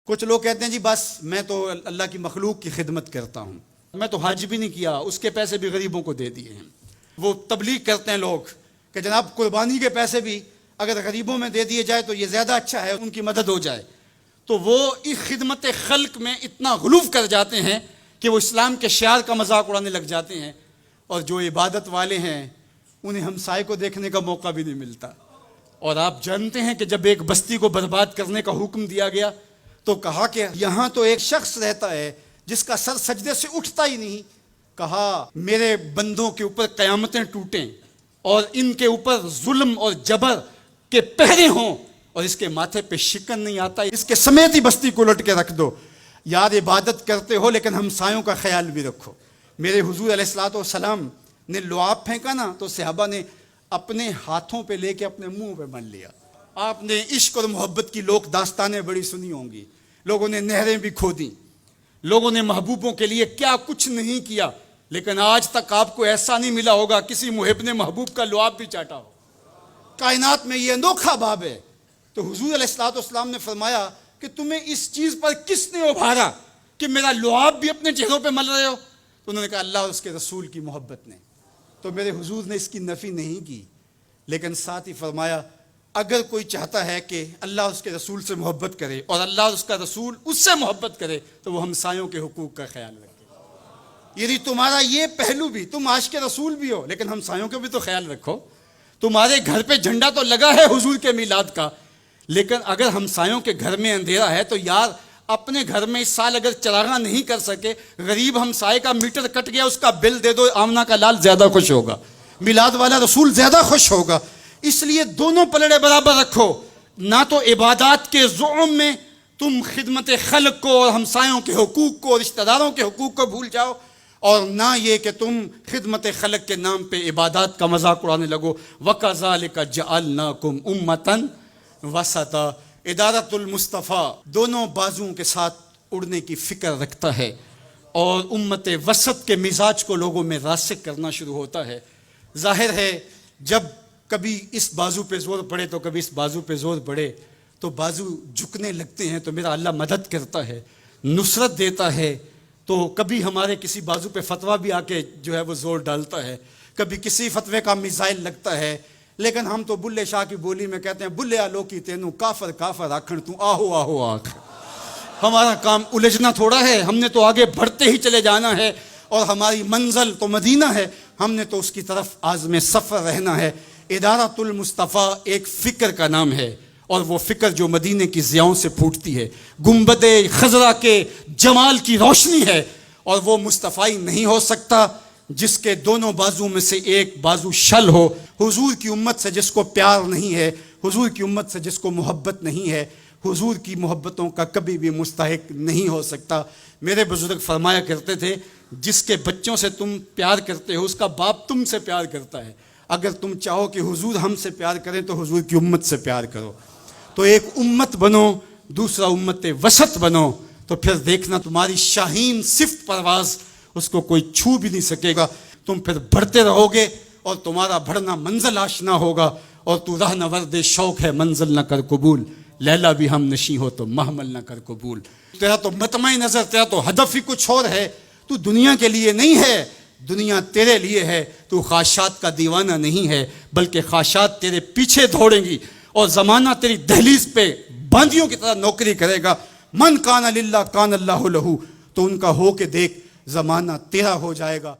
کچھ لوگ کہتے ہیں جی بس میں تو اللہ کی مخلوق کی خدمت کرتا ہوں، میں تو حج بھی نہیں کیا، اس کے پیسے بھی غریبوں کو دے دیے ہیں۔ وہ تبلیغ کرتے ہیں لوگ کہ جناب قربانی کے پیسے بھی اگر غریبوں میں دے دیے جائے تو یہ زیادہ اچھا ہے، ان کی مدد ہو جائے۔ تو وہ اس خدمت خلق میں اتنا غلو کر جاتے ہیں کہ وہ اسلام کے شعار کا مذاق اڑانے لگ جاتے ہیں، اور جو عبادت والے ہیں انہیں ہمسائے کو دیکھنے کا موقع بھی نہیں ملتا۔ اور آپ جانتے ہیں کہ جب ایک بستی کو برباد کرنے کا حکم دیا گیا تو کہا کہ یہاں تو ایک شخص رہتا ہے جس کا سر سجدے سے اٹھتا ہی نہیں۔ کہا میرے بندوں کے اوپر قیامتیں ٹوٹیں اور ان کے اوپر ظلم اور جبر کے پہرے ہوں اور اس کے ماتھے پہ شکن نہیں آتا، اس کے سمیت ہی بستی کو لٹ کے رکھ دو۔ یار عبادت کرتے ہو لیکن ہمسایوں کا خیال بھی رکھو۔ میرے حضور علیہ الصلوۃ والسلام نے لعاب پھینکا نا تو صحابہ نے اپنے ہاتھوں پہ لے کے اپنے منہ پہ بن لیا۔ آپ نے عشق اور محبت کی لوک داستانیں بڑی سنی ہوں گی، لوگوں نے نہریں بھی کھودیں، لوگوں نے محبوبوں کے لیے کیا کچھ نہیں کیا، لیکن آج تک آپ کو ایسا نہیں ملا ہوگا کسی محب نے محبوب کا لعاب بھی چاٹا ہو۔ کائنات میں یہ انوکھا باب ہے۔ تو حضور علیہ الصلوۃ والسلام نے فرمایا کہ تمہیں اس چیز پر کس نے ابھارا کہ میرا لعاب بھی اپنے چہروں پہ مل رہے ہو؟ تو انہوں نے کہا اللہ اور اس کے رسول کی محبت نے۔ تو میرے حضور نے اس کی نفی نہیں کی، لیکن ساتھ ہی فرمایا اگر کوئی چاہتا ہے کہ اللہ اس کے رسول سے محبت کرے اور اللہ اور اس کا رسول اس سے محبت کرے تو وہ ہمسایوں کے حقوق کا خیال رکھے۔ یعنی تمہارا یہ پہلو بھی، تم عاشق رسول بھی ہو لیکن ہمسایوں کا بھی تو خیال رکھو۔ تمہارے گھر پہ جھنڈا تو لگا ہے حضور کے میلاد کا، لیکن اگر ہمسایوں کے گھر میں اندھیرا ہے تو یار اپنے گھر میں اس سال اگر چراغاں نہیں کر سکے، غریب ہمسائے کا میٹر کٹ گیا اس کا بل دے دو، آمنہ کا لال زیادہ خوش ہوگا، میلاد والا رسول زیادہ خوش ہوگا۔ اس لیے دونوں پلڑے برابر رکھو، نہ تو عبادات کے زعم میں تم خدمت خلق کو اور ہمسایوں کے حقوق کو، رشتہ داروں کے حقوق کو بھول جاؤ، اور نہ یہ کہ تم خدمت خلق کے نام پہ عبادات کا مذاق اڑانے لگو۔ وَكَذَلِكَ جَعَلْنَاكُمْ أُمَّةً وَسَطًا۔ ادارت المصطفیٰ دونوں بازوؤں کے ساتھ اڑنے کی فکر رکھتا ہے، اور امت وسط کے مزاج کو لوگوں میں راسخ کرنا شروع ہوتا ہے۔ ظاہر ہے جب کبھی اس بازو پہ زور پڑے تو کبھی اس بازو پہ زور پڑے تو بازو جھکنے لگتے ہیں، تو میرا اللہ مدد کرتا ہے، نصرت دیتا ہے۔ تو کبھی ہمارے کسی بازو پہ فتویٰ بھی آ کے جو ہے وہ زور ڈالتا ہے، کبھی کسی فتوے کا میزائل لگتا ہے، لیکن ہم تو بلے شاہ کی بولی میں کہتے ہیں بلے آلو کی تینوں کافر کافر آکھن تو آہو آہو آکھ۔ ہمارا کام الجھنا تھوڑا ہے، ہم نے تو آگے بڑھتے ہی چلے جانا ہے، اور ہماری منزل تو مدینہ ہے، ہم نے تو اس کی طرف عازم سفر رہنا ہے۔ ادارت المصطفیٰ ایک فکر کا نام ہے، اور وہ فکر جو مدینے کی ضیاؤں سے پھوٹتی ہے، گنبد خضرا کے جمال کی روشنی ہے، اور وہ مصطفی نہیں ہو سکتا جس کے دونوں بازو میں سے ایک بازو شل ہو۔ حضور کی امت سے جس کو پیار نہیں ہے، حضور کی امت سے جس کو محبت نہیں ہے، حضور کی محبتوں کا کبھی بھی مستحق نہیں ہو سکتا۔ میرے بزرگ فرمایا کرتے تھے جس کے بچوں سے تم پیار کرتے ہو اس کا باپ تم سے پیار کرتا ہے۔ اگر تم چاہو کہ حضور ہم سے پیار کریں تو حضور کی امت سے پیار کرو۔ تو ایک امت بنو، دوسرا امت وسط بنو، تو پھر دیکھنا تمہاری شاہین صفت پرواز اس کو کوئی چھو بھی نہیں سکے گا۔ تم پھر بڑھتے رہو گے اور تمہارا بڑھنا منزل آشنا ہوگا، اور تو راہ نورد شوق ہے منزل نہ کر قبول، لیلا بھی ہم نشیں ہو تو محمل نہ کر قبول۔ تیرا تو مطمع نظر، تیرا تو ہدف ہی کچھ اور ہے، تو دنیا کے لیے نہیں ہے، دنیا تیرے لیے ہے۔ تو خواہشات کا دیوانہ نہیں ہے، بلکہ خواہشات تیرے پیچھے دوڑیں گی، اور زمانہ تیری دہلیز پہ باندیوں کی طرح نوکری کرے گا۔ من کان للہ کان اللہ لہو، تو ان کا ہو کے دیکھ، زمانہ تیرا ہو جائے گا۔